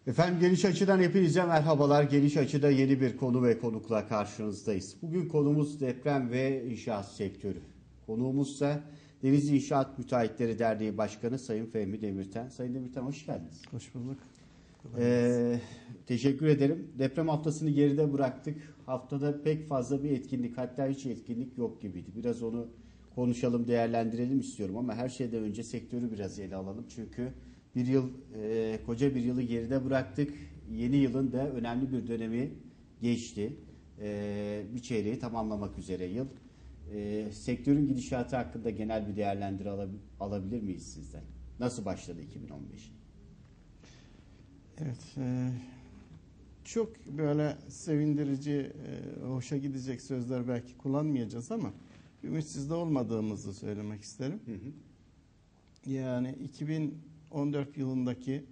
Efendim Geniş Açı'dan hepinize merhabalar. Geniş Açı'da yeni bir konu ve konukla karşınızdayız. Bugün konumuz deprem ve inşaat sektörü. Konuğumuzsa Denizli İnşaat Müteahhitleri Derneği Başkanı Sayın Fehmi Demirten. Sayın Demirten hoş geldiniz. Hoş bulduk. Teşekkür ederim. Deprem haftasını geride bıraktık. Haftada pek fazla bir etkinlik, hatta hiç etkinlik yok gibiydi. Biraz onu konuşalım, değerlendirelim istiyorum ama her şeyden önce sektörü biraz ele alalım. Çünkü koca bir yılı geride bıraktık. Yeni yılın da önemli bir dönemi geçti. Bir çeyreği tamamlamak üzere yıl. Sektörün gidişatı hakkında genel bir değerlendirme alabilir miyiz sizden? Nasıl başladı 2015? Evet, çok böyle sevindirici, hoşa gidecek sözler belki kullanmayacağız ama ümitsiz de olmadığımızı söylemek isterim. Hı hı. Yani 2014 yılındaki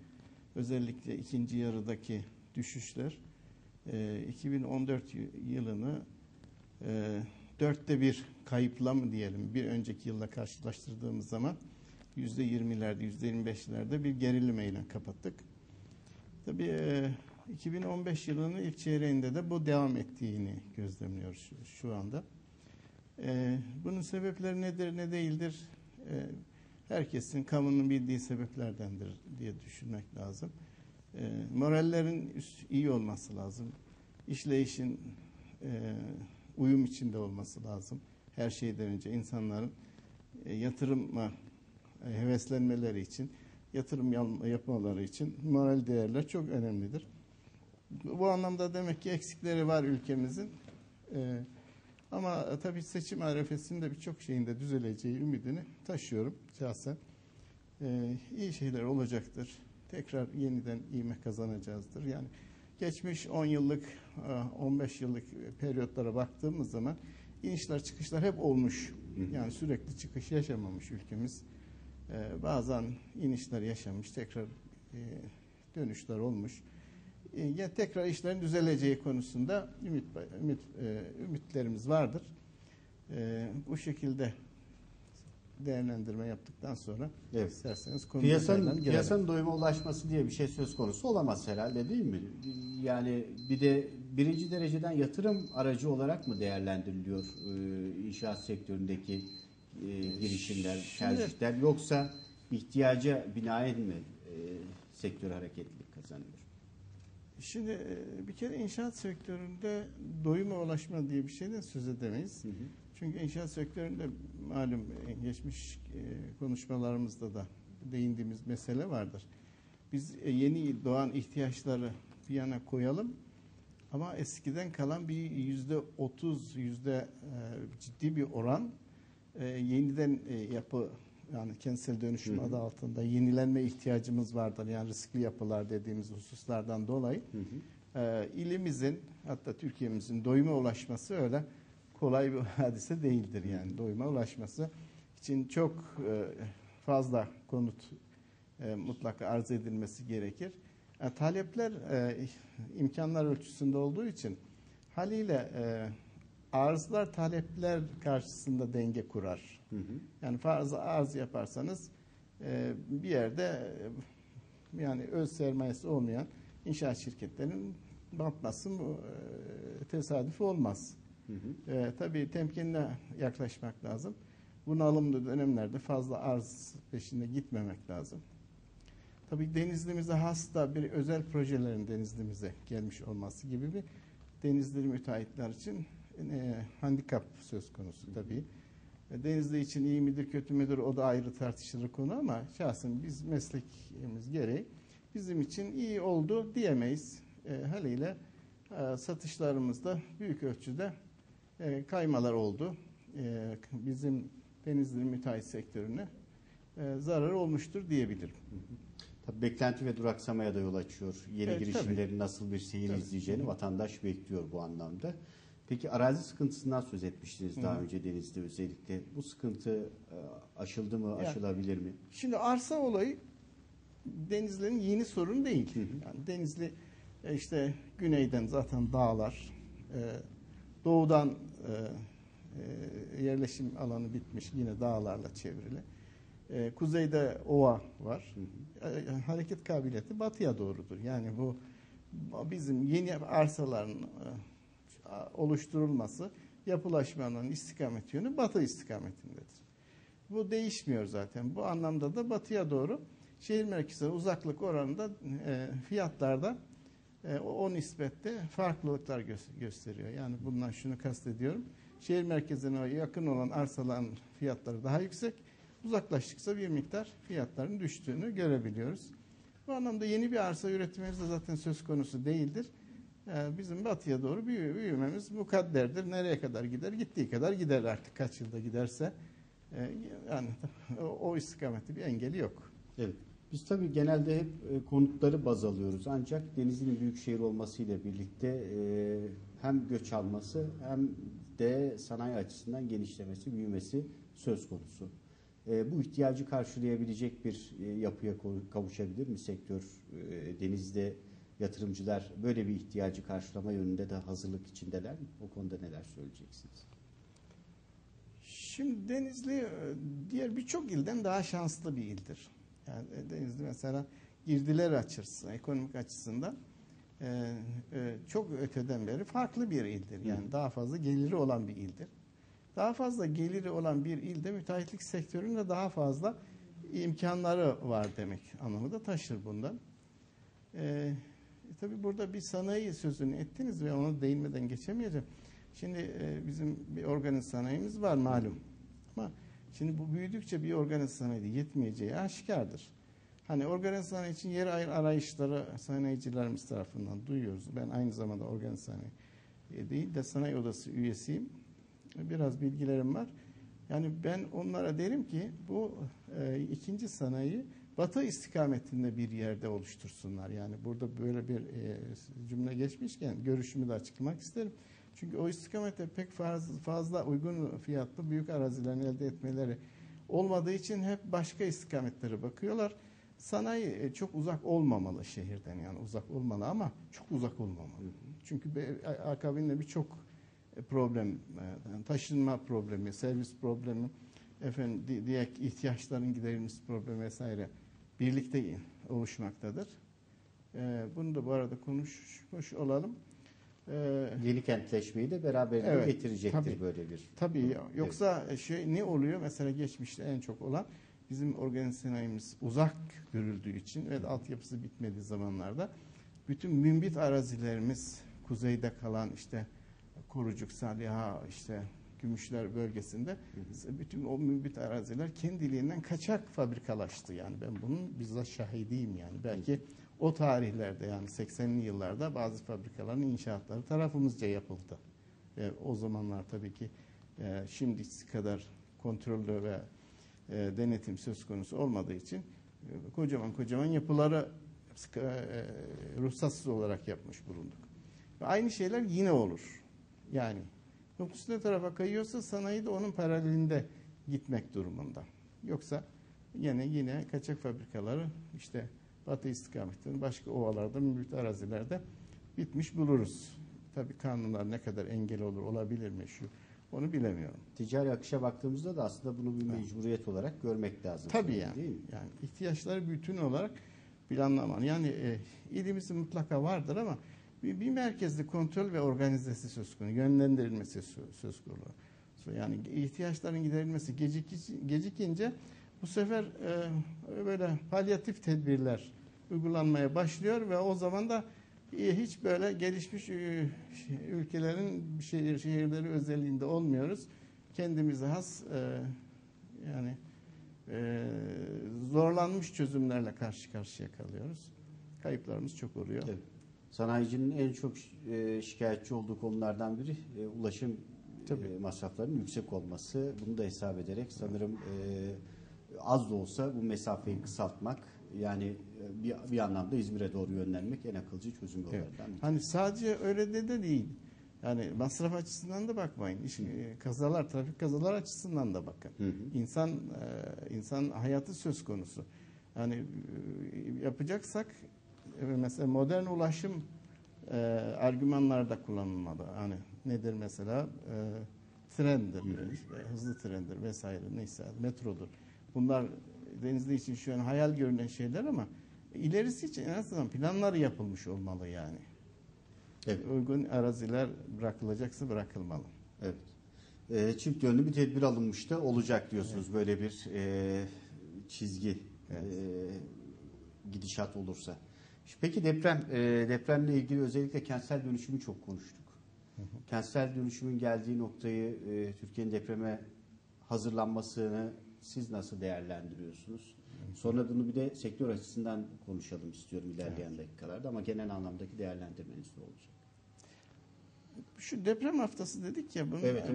özellikle ikinci yarıdaki düşüşler 2014 yılını dörtte bir kayıpla mı diyelim, bir önceki yılla karşılaştırdığımız zaman %20'lerde, %25'lerde bir gerilemeyle kapattık. Tabii 2015 yılının ilk çeyreğinde de bu devam ettiğini gözlemliyoruz şu anda. Bunun sebepleri nedir, ne değildir? Herkesin, kamunun bildiği sebeplerdendir diye düşünmek lazım. Morallerin iyi olması lazım. İşleyişin uyum içinde olması lazım. Her şeyden önce insanların yatırıma heveslenmeleri için, yatırım yapmaları için moral değerler çok önemlidir. Bu anlamda demek ki eksikleri var ülkemizin. Ama tabii seçim arifesinde birçok şeyin de düzeleceği ümidini taşıyorum şahsen. İyi şeyler olacaktır. Tekrar yeniden ivme kazanacağızdır. Yani geçmiş 10 yıllık, 15 yıllık periyotlara baktığımız zaman inişler çıkışlar hep olmuş. Yani sürekli çıkış yaşamamış ülkemiz. Bazen inişler yaşamış, tekrar dönüşler olmuş. Ya tekrar işlerin düzeleceği konusunda ümitlerimiz vardır. Bu şekilde değerlendirme yaptıktan sonra isterseniz piyasanın doyuma ulaşması diye bir şey söz konusu olamaz herhalde, değil mi? Yani bir de birinci dereceden yatırım aracı olarak mı değerlendiriliyor inşaat sektöründeki girişimler, tercihler, yoksa ihtiyaca binaen mi sektör hareketlilik kazanıyor? Şimdi bir kere inşaat sektöründe doyuma ulaşma diye bir şeyden söz edemeyiz. Hı hı. Çünkü inşaat sektöründe malum geçmiş konuşmalarımızda da değindiğimiz mesele vardır. Biz yeni doğan ihtiyaçları bir yana koyalım ama eskiden kalan bir %30 ciddi bir oran yeniden yapı, yani kentsel dönüşüm adı altında yenilenme ihtiyacımız vardır. Yani riskli yapılar dediğimiz hususlardan dolayı ilimizin, hatta Türkiye'mizin doyuma ulaşması öyle kolay bir hadise değildir. Yani doyuma ulaşması için çok fazla konut mutlaka arz edilmesi gerekir. Talepler imkanlar ölçüsünde olduğu için haliyle arzlar talepler karşısında denge kurar. Hı hı. Yani fazla arz yaparsanız bir yerde yani öz sermayesi olmayan inşaat şirketlerinin batması tesadüf olmaz. Hı hı. Tabii temkinli yaklaşmak lazım. Bunalımlı dönemlerde fazla arz peşinde gitmemek lazım. Tabii Denizli'mize has da bir özel projelerin Denizli'mize gelmiş olması gibi bir Denizli müteahhitler için handikap söz konusu tabii. Denizli için iyi midir kötü müdür o da ayrı tartışılır konu ama şahsen biz meslekimiz gereği bizim için iyi oldu diyemeyiz. Haliyle satışlarımızda büyük ölçüde kaymalar oldu. Bizim Denizli müteahhit sektörüne zarar olmuştur diyebilirim. Tabii beklenti ve duraksamaya da yol açıyor. Yeni girişimlerin nasıl bir seyir izleyeceğini vatandaş bekliyor bu anlamda. Peki arazi sıkıntısından söz etmiştiniz daha önce Denizli'de özellikle. Bu sıkıntı aşıldı mı, aşılabilir mi? Şimdi arsa olayı Denizli'nin yeni sorun değil. Yani Denizli işte güneyden zaten dağlar, doğudan yerleşim alanı bitmiş, yine dağlarla çevrili. Kuzeyde ova var. Hareket kabiliyeti batıya doğrudur. Yani bu bizim yeni arsaların oluşturulması, yapılaşmanın istikamet yönü batı istikametindedir. Bu değişmiyor zaten. Bu anlamda da batıya doğru şehir merkezine uzaklık oranında fiyatlarda o nispette farklılıklar gösteriyor. Yani bundan şunu kastediyorum. Şehir merkezine yakın olan arsaların fiyatları daha yüksek. Uzaklaştıkça bir miktar fiyatların düştüğünü görebiliyoruz. Bu anlamda yeni bir arsa üretimimiz de zaten söz konusu değildir. Bizim batıya doğru büyümemiz mukadderdir. Nereye kadar gider? Gittiği kadar gider artık. Kaç yılda giderse. Yani o istikamette bir engeli yok. Evet. Biz tabii genelde hep konutları baz alıyoruz. Ancak Denizli'nin büyük şehir olmasıyla birlikte hem göç alması hem de sanayi açısından genişlemesi, büyümesi söz konusu. Bu ihtiyacı karşılayabilecek bir yapıya kavuşabilir mi sektör? Denizli'de yatırımcılar böyle bir ihtiyacı karşılama yönünde de hazırlık içindeler mi? O konuda neler söyleyeceksiniz? Şimdi Denizli diğer birçok ilden daha şanslı bir ildir. Yani Denizli mesela girdiler açısından, ekonomik açısından çok öteden beri farklı bir ildir. Yani daha fazla geliri olan bir ildir. Daha fazla geliri olan bir ilde müteahhitlik sektöründe daha fazla imkanları var demek anlamı da taşır bundan. Tabii burada bir sanayi sözünü ettiniz ve ona değinmeden geçemeyeceğim. Şimdi bizim bir organize sanayimiz var malum. Ama şimdi bu büyüdükçe bir organize sanayide yetmeyeceği aşikardır. Hani organize sanayi için yer arayışları sanayicilerimiz tarafından duyuyoruz. Ben aynı zamanda organize sanayi değil de sanayi odası üyesiyim. Biraz bilgilerim var. Yani ben onlara derim ki bu ikinci sanayi batı istikametinde bir yerde oluştursunlar. Yani burada böyle bir cümle geçmişken görüşümü de açıklamak isterim. Çünkü o istikamette pek fazla uygun fiyatlı büyük arazilerin elde etmeleri olmadığı için hep başka istikametlere bakıyorlar. Sanayi çok uzak olmamalı şehirden, yani uzak olmalı ama çok uzak olmamalı. Çünkü akabinde birçok problem, yani taşınma problemi, servis problemi, diğer ihtiyaçların giderilmesi problemi vesaire birlikte oluşmaktadır. Bunu da bu arada konuşmuş olalım. Yeni kentleşmeyi de beraberinde Evet, getirecektir tabii. böyle bir. Tabii. Yoksa ne oluyor? Mesela geçmişte en çok olan bizim organize sanayimiz uzak görüldüğü için ve altyapısı bitmediği zamanlarda bütün mümbit arazilerimiz kuzeyde kalan işte Korucuk, Saliha, işte Gümüşler bölgesinde bütün o mümbit araziler kendiliğinden kaçak fabrikalaştı. Yani ben bunun bizzat şahidiyim yani. Belki o tarihlerde yani 80'li yıllarda bazı fabrikaların inşaatları tarafımızca yapıldı. O zamanlar tabii ki şimdiki kadar kontrollü ve denetim söz konusu olmadığı için kocaman yapıları ruhsatsız olarak yapmış bulunduk. Ve aynı şeyler yine olur. Yani nüfus ne tarafa kayıyorsa sanayi de onun paralelinde gitmek durumunda. Yoksa yine kaçak fabrikaları işte batı istikametinde başka ovalarda, mümbit arazilerde bitmiş buluruz. Tabii kanunlar ne kadar engel olabilir mi onu bilemiyorum. Ticari akışa baktığımızda da aslında bunu bir mecburiyet olarak görmek lazım. Tabii yani. Değil mi? Yani ihtiyaçları bütün olarak planlamalı. Yani ilimizin mutlaka vardır ama bir merkezli kontrol ve organizesi söz konusu, yönlendirilmesi söz konusu. Yani ihtiyaçların giderilmesi gecikince bu sefer böyle palyatif tedbirler uygulanmaya başlıyor ve o zaman da hiç böyle gelişmiş ülkelerin şehirleri özelliğinde olmuyoruz. Kendimize has yani zorlanmış çözümlerle karşı karşıya kalıyoruz. Kayıplarımız çok oluyor. Evet. Sanayicinin en çok şikayetçi olduğu konulardan biri ulaşım masraflarının yüksek olması. Bunu da hesap ederek sanırım az da olsa bu mesafeyi kısaltmak, yani bir anlamda İzmir'e doğru yönlenmek en akılcı çözüm yollarından biri. Evet. Hani sadece öyle de değil. Yani masraf açısından da bakmayın. Trafik kazalar açısından da bakın. İnsan hayatı söz konusu. Yani yapacaksak mesela modern ulaşım argümanlarda kullanılmalı. Hani nedir mesela? Trendir, işte, hızlı trendir vesaire, neyse metrodur. Bunlar Denizli için şu an hayal görünen şeyler ama ilerisi için en azından planlar yapılmış olmalı yani. Evet. Uygun araziler bırakılacaksa bırakılmalı. Evet. Çift yönlü bir tedbir alınmış da olacak diyorsunuz, böyle bir çizgi gidişat olursa. Peki depremle ilgili özellikle kentsel dönüşümü çok konuştuk. Kentsel dönüşümün geldiği noktayı, Türkiye'nin depreme hazırlanmasını siz nasıl değerlendiriyorsunuz? Sonra bunu bir de sektör açısından konuşalım istiyorum ilerleyen dakikalarda, ama genel anlamdaki değerlendirmeniz de olacak. Şu deprem haftası dedik ya,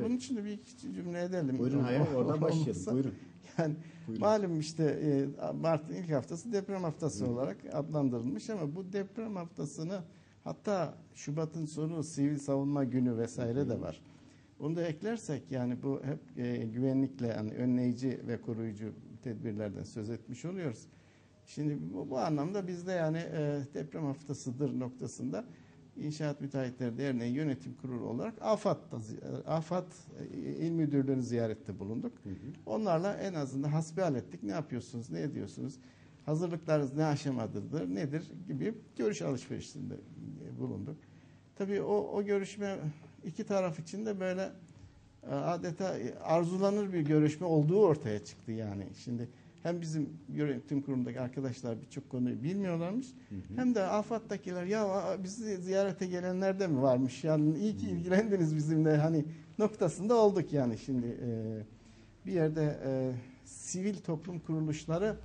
bunun için de bir iki cümle edelim. Buyurun, oradan başlayalım. Buyurun. Yani Buyurun. malum işte Mart'ın ilk haftası deprem haftası olarak adlandırılmış ama bu deprem haftasını, hatta Şubat'ın sonu sivil savunma günü vesaire de var. Onu da eklersek yani bu hep güvenlikle, yani önleyici ve koruyucu tedbirlerden söz etmiş oluyoruz. Şimdi bu anlamda bizde yani deprem haftasıdır noktasında İnşaat Müteahhitleri Derneği Yönetim Kurulu olarak AFAD İl Müdürlüğü'nü ziyarette bulunduk. Onlarla en azından hasbihal ettik. Ne yapıyorsunuz, ne ediyorsunuz, hazırlıklarınız ne aşamadadır, nedir gibi görüş alışverişinde bulunduk. Tabii o görüşme iki taraf için de böyle adeta arzulanır bir görüşme olduğu ortaya çıktı yani. Şimdi hem bizim yönetim kurulundaki arkadaşlar birçok konuyu bilmiyorlarmış. Hem de AFAD'dakiler ya bizi ziyarete gelenler de mi varmış? Yani iyi ki ilgilendiniz bizimle hani noktasında olduk yani. Şimdi bir yerde sivil toplum kuruluşları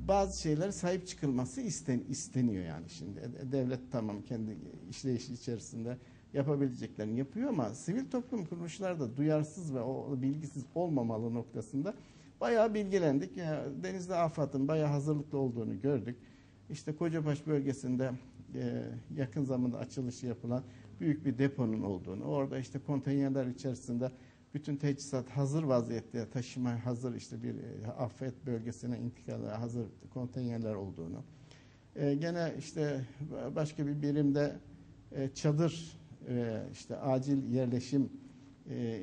bazı şeylere sahip çıkılması isteniyor yani. Şimdi devlet tamam kendi işleyişi içerisinde yapabileceklerini yapıyor ama sivil toplum kuruluşları da duyarsız ve bilgisiz olmamalı noktasında bayağı bilgilendik. Yani Denizli AFAD'ın bayağı hazırlıklı olduğunu gördük. İşte Kocabaş bölgesinde yakın zamanda açılışı yapılan büyük bir deponun olduğunu, orada işte konteynerler içerisinde bütün teçhizat hazır vaziyette, taşıma hazır, işte bir afet bölgesine intikale hazır konteynerler olduğunu, gene işte başka bir birimde çadır, işte acil yerleşim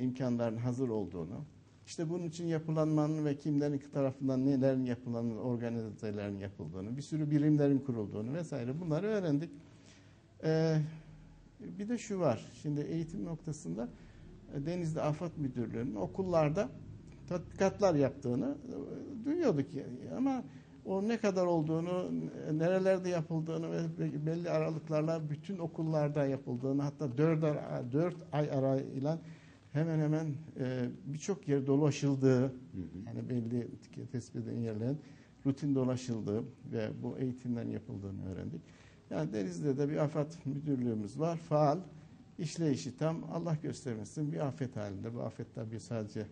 imkanlarının hazır olduğunu, İşte bunun için yapılanmanın ve kimlerin tarafından nelerin yapılanın, organizelerin yapıldığını, bir sürü birimlerin kurulduğunu vesaire bunları öğrendik. Bir de şu var, şimdi eğitim noktasında Denizli Afat Müdürlüğü'nün okullarda tatbikatlar yaptığını duyuyorduk ama o ne kadar olduğunu, nerelerde yapıldığını ve belli aralıklarla bütün okullarda yapıldığını, hatta 4 ay arayla hemen hemen birçok yer dolaşıldığı, yani belli tespit edilen yerlerin rutin dolaşıldığı ve bu eğitimlerin yapıldığını öğrendik. Yani Denizli'de de bir afet müdürlüğümüz var, faal, işleyişi tam, Allah göstermesin bir afet halinde. Bu afet tabii sadece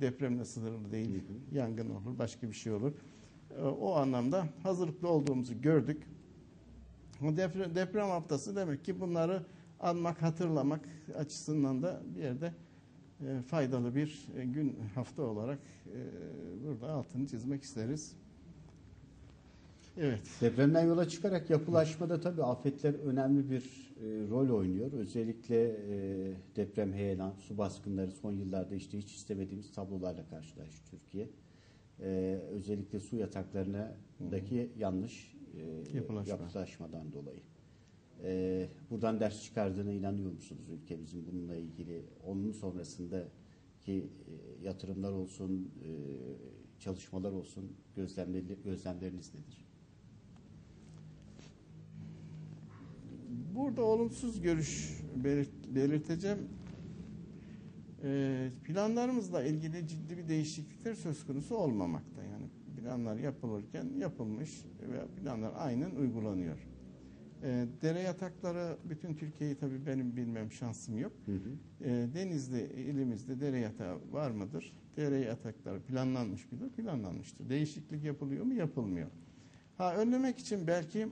depremle sınırlı değil, yangın olur, başka bir şey olur. O anlamda hazırlıklı olduğumuzu gördük. Deprem haftası demek ki bunları anmak, hatırlamak açısından da bir yerde faydalı bir gün, hafta olarak burada altını çizmek isteriz. Evet. Depremden yola çıkarak yapılaşmada tabii afetler önemli bir rol oynuyor. Özellikle deprem, heyelan, su baskınları son yıllarda işte hiç istemediğimiz tablolarla karşılaştı Türkiye. Özellikle su yataklarındaki yanlış yapılaşmadan dolayı. Buradan ders çıkardığına inanıyor musunuz ülkemizin bununla ilgili? Onun sonrasındaki yatırımlar olsun, çalışmalar olsun, gözlemleriniz nedir? Burada olumsuz görüş belirteceğim. Planlarımızla ilgili ciddi bir değişiklikler söz konusu olmamakta. Yani planlar yapılırken yapılmış ve planlar aynen uygulanıyor. Dere yatakları bütün Türkiye'yi tabii benim bilmem şansım yok. Denizli ilimizde dere yatağı var mıdır? Dere yatakları planlanmış mıdır? Planlanmıştır. Değişiklik yapılıyor mu? Yapılmıyor. Önlemek için belki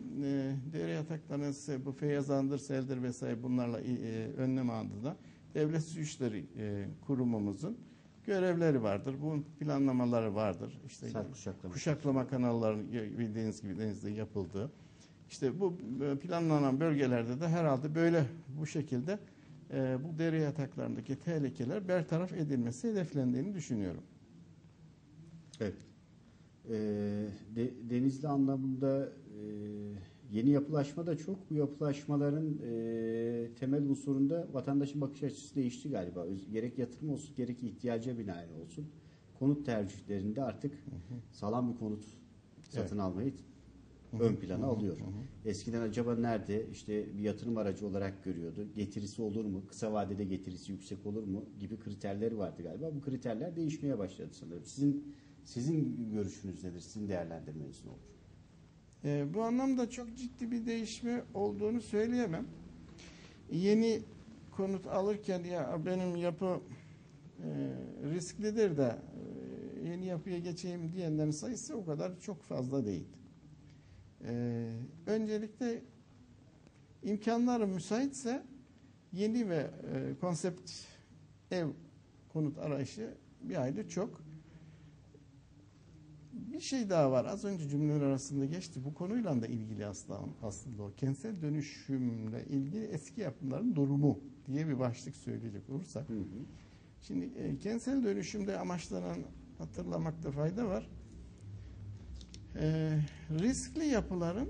dere yataklarının bu Feyazan'dır, seldir vesaire bunlarla önlem andında Devlet Su İşleri Kurumumuzun görevleri vardır. Bunun planlamaları vardır. İşte kuşaklama kanalları bildiğiniz gibi denizde yapıldı. İşte bu planlanan bölgelerde de herhalde böyle bu şekilde bu dere yataklarındaki tehlikeler bertaraf edilmesi hedeflendiğini düşünüyorum. Evet. Denizli anlamında yeni yapılaşma da çok. Bu yapılaşmaların temel unsurunda vatandaşın bakış açısı değişti galiba. Gerek yatırım olsun, gerek ihtiyaca binaen olsun. Konut tercihlerinde artık sağlam bir konut satın almayı ön plana alıyor. Eskiden acaba nerede işte bir yatırım aracı olarak görüyordu. Getirisi olur mu? Kısa vadede getirisi yüksek olur mu? Gibi kriterleri vardı galiba. Bu kriterler değişmeye başladı sanırım. Sizin görüşünüz nedir? Sizin değerlendirmeniz ne olur? Bu anlamda çok ciddi bir değişme olduğunu söyleyemem. Yeni konut alırken ya benim yapı risklidir de yeni yapıya geçeyim diyenlerin sayısı o kadar çok fazla değil. Öncelikle imkanları müsaitse yeni ve konsept ev konut arayışı bir ayda çok. Bir şey daha var. Az önce cümleler arasında geçti. Bu konuyla da ilgili aslında o. Kentsel dönüşümle ilgili eski yapıların durumu diye bir başlık söyleyecek olursak. Şimdi kentsel dönüşümde amaçlanan hatırlamakta fayda var. Riskli yapıların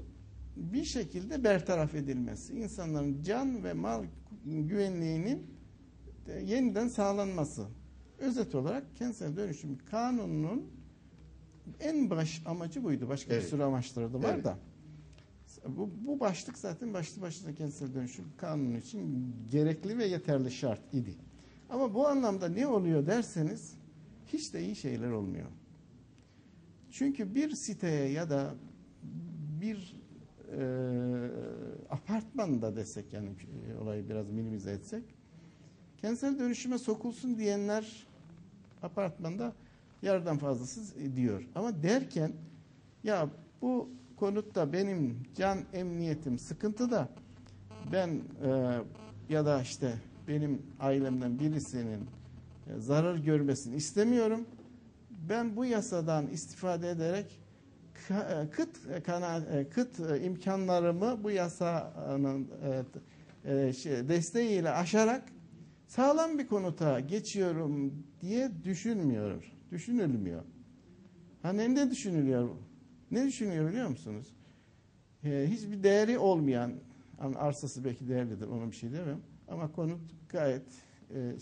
bir şekilde bertaraf edilmesi, insanların can ve mal güvenliğinin yeniden sağlanması. Özet olarak kentsel dönüşüm kanununun en baş amacı buydu. Başka bir sürü amaçları da var da. Bu başlık zaten başlı başına kentsel dönüşüm kanunu için gerekli ve yeterli şart idi. Ama bu anlamda ne oluyor derseniz hiç de iyi şeyler olmuyor. Çünkü bir siteye ya da bir apartmanda desek yani olayı biraz minimize etsek kentsel dönüşüme sokulsun diyenler apartmanda yarıdan fazlası diyor. Ama derken ya bu konutta benim can emniyetim sıkıntıda ben ya da işte benim ailemden birisinin zarar görmesini istemiyorum. Ben bu yasadan istifade ederek kıt imkanlarımı bu yasanın desteğiyle aşarak sağlam bir konuta geçiyorum diye düşünülmüyor. Hani ne düşünülüyor? Ne düşünüyor biliyor musunuz? Hiçbir değeri olmayan, yani arsası belki değerlidir, ona bir şey demem. Ama konut gayet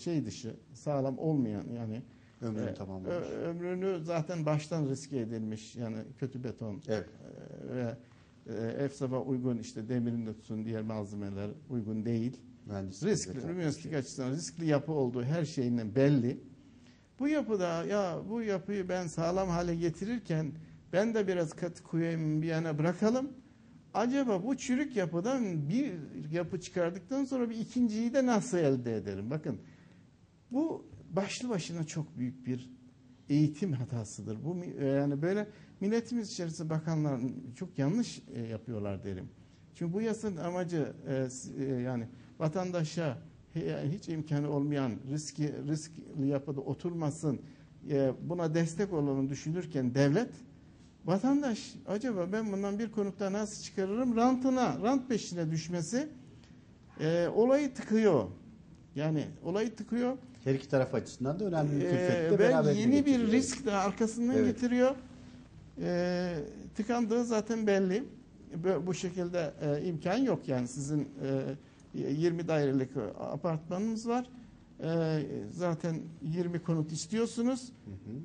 şey dışı, sağlam olmayan yani Ömrünü tamamlamış. Ömrünü zaten baştan riske edilmiş yani kötü beton ve EFSA'ya uygun işte demirin de tutsun diğer malzemeler uygun değil. Mühendislik açısından riskli yapı olduğu her şeyinden belli. Bu yapıda ya bu yapıyı ben sağlam hale getirirken ben de biraz katı koyayım bir yana bırakalım. Acaba bu çürük yapıdan bir yapı çıkardıktan sonra bir ikinciyi de nasıl elde ederim? Bakın bu başlı başına çok büyük bir eğitim hatasıdır. Bu yani böyle milletimiz içerisinde bakanlar çok yanlış yapıyorlar derim. Çünkü bu yasanın amacı yani vatandaşa hiç imkanı olmayan riskli yapıda oturmasın buna destek olanı düşünürken devlet vatandaş acaba ben bundan bir konutta nasıl çıkarırım rant peşine düşmesi olayı tıkıyor. Yani olayı tıkıyor. Her iki taraf açısından da önemli bir külfetle beraber yeni bir risk de arkasından getiriyor. Tıkandığı zaten belli. Bu şekilde imkan yok. Yani sizin 20 dairelik apartmanınız var. Zaten 20 konut istiyorsunuz.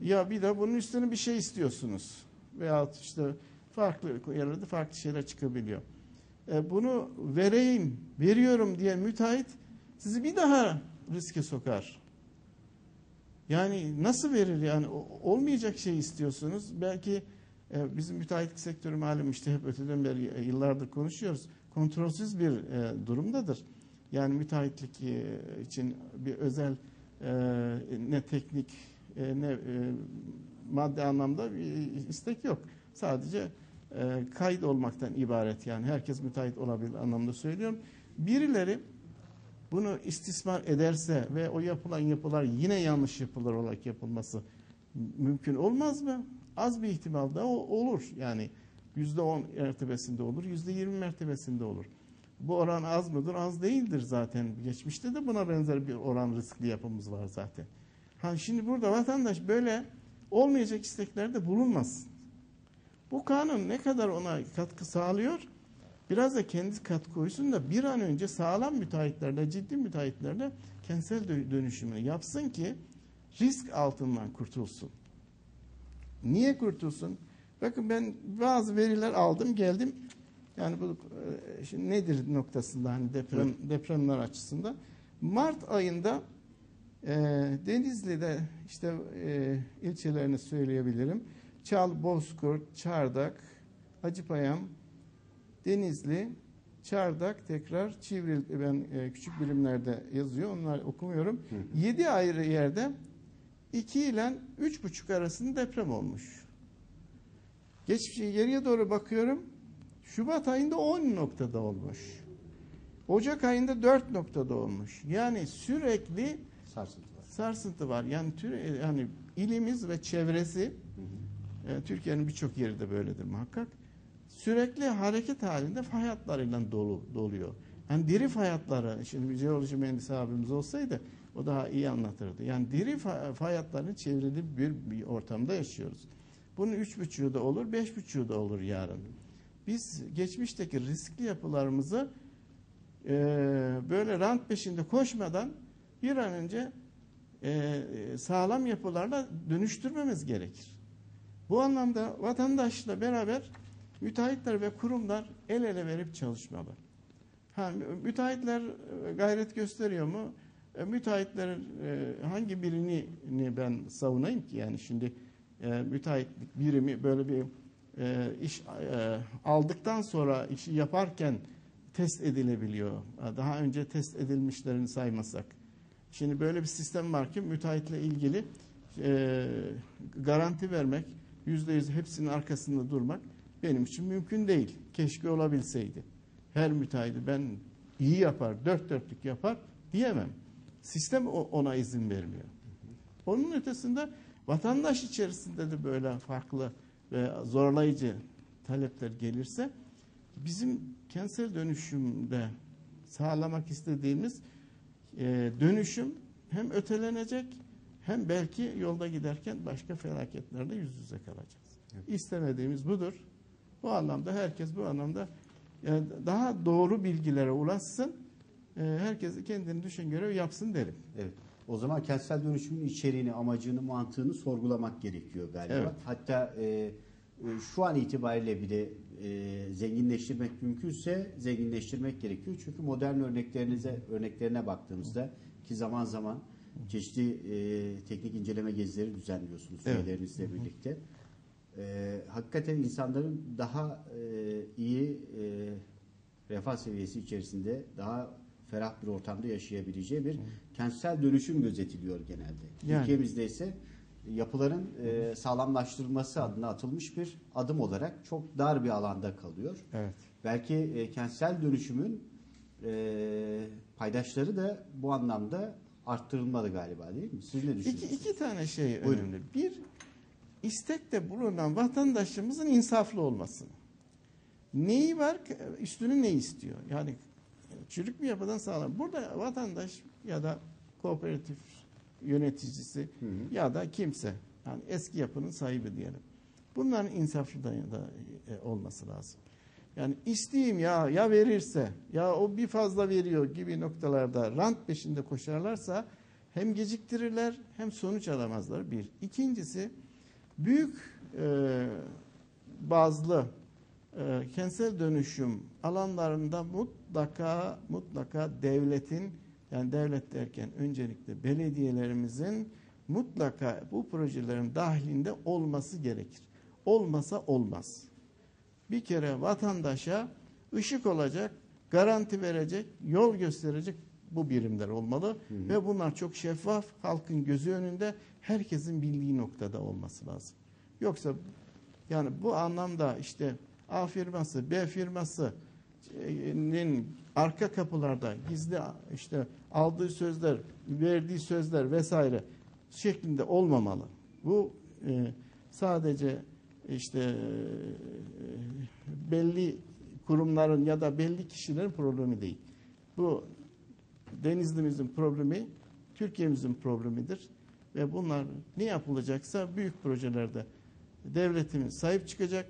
Ya bir de bunun üstüne bir şey istiyorsunuz. Veyahut işte farklı yerlerde farklı şeyler çıkabiliyor. Bunu veriyorum diye müteahhit sizi bir daha riske sokar. Yani nasıl verir yani olmayacak şey istiyorsunuz. Belki bizim müteahhitlik sektörü malum işte hep öteden beri yıllardır konuşuyoruz. Kontrolsüz bir durumdadır. Yani müteahhitlik için bir özel ne teknik ne maddi anlamda bir istek yok. Sadece kayıt olmaktan ibaret yani herkes müteahhit olabilir anlamda söylüyorum. Birileri bunu istismar ederse ve o yapılan yapılar yine yanlış yapılar olarak yapılması mümkün olmaz mı? Az bir ihtimal da olur. Yani %10 mertebesinde olur, %20 mertebesinde olur. Bu oran az mıdır? Az değildir zaten. Geçmişte de buna benzer bir oran riskli yapımız var zaten. Şimdi burada vatandaş böyle olmayacak isteklerde bulunmasın. Bu kanun ne kadar ona katkı sağlıyor? Biraz da kendi katkı koysun da bir an önce sağlam müteahhitlerle, ciddi müteahhitlerle kentsel dönüşümünü yapsın ki risk altından kurtulsun. Niye kurtulsun? Bakın ben bazı veriler aldım geldim. Yani bu şimdi nedir noktasında hani depremler açısından. Mart ayında Denizli'de işte ilçelerini söyleyebilirim. Çal, Bozkurt, Çardak, Acıpayam, Denizli, Çardak, tekrar Çivril, ben küçük birimlerde yazıyor. Onları okumuyorum. 7 ayrı yerde 2 ile 3,5 arasında deprem olmuş. Geriye doğru bakıyorum. Şubat ayında 10 noktada olmuş. Ocak ayında 4 noktada olmuş. Yani sürekli sarsıntı var. Yani ilimiz ve çevresi, Türkiye'nin birçok yeri de böyledir muhakkak. Sürekli hareket halinde fay hatlarıyla doluyor. Yani diri fay hatları, şimdi bir jeoloji mühendisi abimiz olsaydı o daha iyi anlatırdı. Yani diri fay hatlarının çevrili bir ortamda yaşıyoruz. Bunun 3,5'u da olur, 5,5'u da olur yarın. Biz geçmişteki riskli yapılarımızı böyle rant peşinde koşmadan bir an önce sağlam yapılarla dönüştürmemiz gerekir. Bu anlamda vatandaşla beraber müteahhitler ve kurumlar el ele verip çalışmalı. Müteahhitler gayret gösteriyor mu? Müteahhitlerin hangi birini ben savunayım ki? Yani şimdi müteahhitlik birimi böyle bir iş aldıktan sonra işi yaparken test edilebiliyor. Daha önce test edilmişlerini saymasak. Şimdi böyle bir sistem var ki müteahhitle ilgili garanti vermek, %100 hepsinin arkasında durmak benim için mümkün değil. Keşke olabilseydi. Her müteahhidi ben iyi yapar, dört dörtlük yapar diyemem. Sistem ona izin vermiyor. Onun ötesinde vatandaş içerisinde de böyle farklı ve zorlayıcı talepler gelirse bizim kentsel dönüşümde sağlamak istediğimiz dönüşüm hem ötelenecek hem belki yolda giderken başka felaketlerle yüz yüze kalacağız. Evet. İstemediğimiz budur. Bu anlamda herkes bu anlamda daha doğru bilgilere ulaşsın. Herkes kendini düşen görev yapsın derim. Evet. O zaman kentsel dönüşümün içeriğini, amacını, mantığını sorgulamak gerekiyor galiba. Evet. Hatta şu an itibariyle bile zenginleştirmek mümkünse zenginleştirmek gerekiyor. Çünkü modern örneklerine baktığımızda ki zaman zaman çeşitli teknik inceleme gezileri düzenliyorsunuz üyelerinizle birlikte. Hakikaten insanların daha iyi refah seviyesi içerisinde daha ferah bir ortamda yaşayabileceği bir kentsel dönüşüm gözetiliyor genelde. Yani. Ülkemizde ise yapıların sağlamlaştırılması adına atılmış bir adım olarak çok dar bir alanda kalıyor. Evet. Belki kentsel dönüşümün paydaşları da bu anlamda arttırılmalı galiba, değil mi? Siz ne düşünüyorsunuz? İki tane şey önemli. Bir, istekte bulunan vatandaşımızın insaflı olması. Neyi var, üstünü ne istiyor? Yani çürük bir yapıdan sağlam. Burada vatandaş ya da kooperatif yöneticisi ya da kimse, yani eski yapının sahibi diyelim. Bunların insaflı da olması lazım. Yani isteyeyim ya verirse, ya o bir fazla veriyor gibi noktalarda rant peşinde koşarlarsa hem geciktirirler hem sonuç alamazlar. Bir. İkincisi, büyük bazlı kentsel dönüşüm alanlarında mutlaka devletin, yani devlet derken öncelikle belediyelerimizin mutlaka bu projelerin dahilinde olması gerekir. Olmasa olmaz. Bir kere vatandaşa ışık olacak, garanti verecek, yol gösterecek bu birimler olmalı. Ve bunlar çok şeffaf, halkın gözü önünde, herkesin bildiği noktada olması lazım. Yoksa yani bu anlamda işte A firması, B firmasının arka kapılarda gizli işte aldığı sözler, verdiği sözler vesaire şeklinde olmamalı. Bu sadece işte belli kurumların ya da belli kişilerin problemi değil. Bu Denizli'mizin problemi, Türkiye'mizin problemidir. Ve bunlar ne yapılacaksa büyük projelerde devletimiz sahip çıkacak.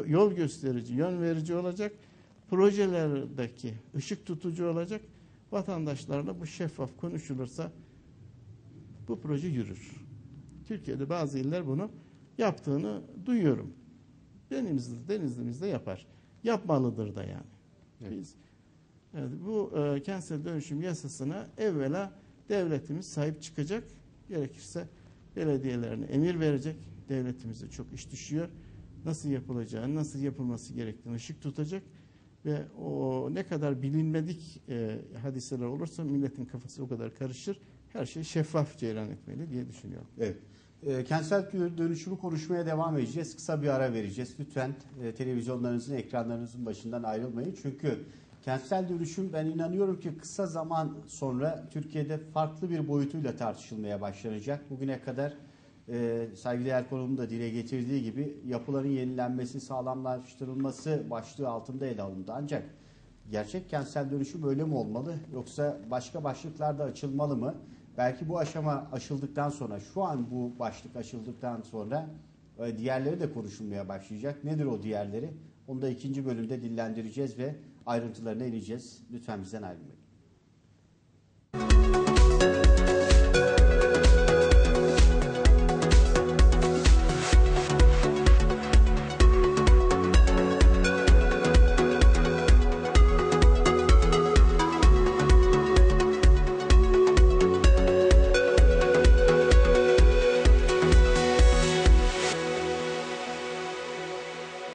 yol gösterici, yön verici olacak. Projelerdeki ışık tutucu olacak. Vatandaşlarla bu şeffaf konuşulursa bu proje yürür. Türkiye'de bazı iller bunu yaptığını duyuyorum. Denizli'mizde yapar. Yapmalıdır da yani. Evet. Biz bu kentsel dönüşüm yasasına evvela devletimiz sahip çıkacak. Gerekirse belediyelerine emir verecek. Devletimize çok iş düşüyor. Nasıl yapılacağını, nasıl yapılması gerektiğini ışık tutacak. Ve o ne kadar bilinmedik hadiseler olursa milletin kafası o kadar karışır. Her şeyi şeffaf cereyan etmeli diye düşünüyorum. Evet. Kentsel dönüşümü konuşmaya devam edeceğiz. Kısa bir ara vereceğiz. Lütfen televizyonlarınızın, ekranlarınızın başından ayrılmayın. Çünkü kentsel dönüşüm, ben inanıyorum ki kısa zaman sonra Türkiye'de farklı bir boyutuyla tartışılmaya başlanacak. Bugüne kadar saygıdeğer konuğumun da dile getirdiği gibi yapıların yenilenmesi, sağlamlaştırılması başlığı altında ele alındı. Ancak gerçek kentsel dönüşüm öyle mi olmalı, yoksa başka başlıklar da açılmalı mı? Belki bu aşama aşıldıktan sonra, şu an bu başlık aşıldıktan sonra diğerleri de konuşulmaya başlayacak. Nedir o diğerleri? Onu da ikinci bölümde dillendireceğiz ve ayrıntılarına ineceğiz. Lütfen bizden ayrılmayın.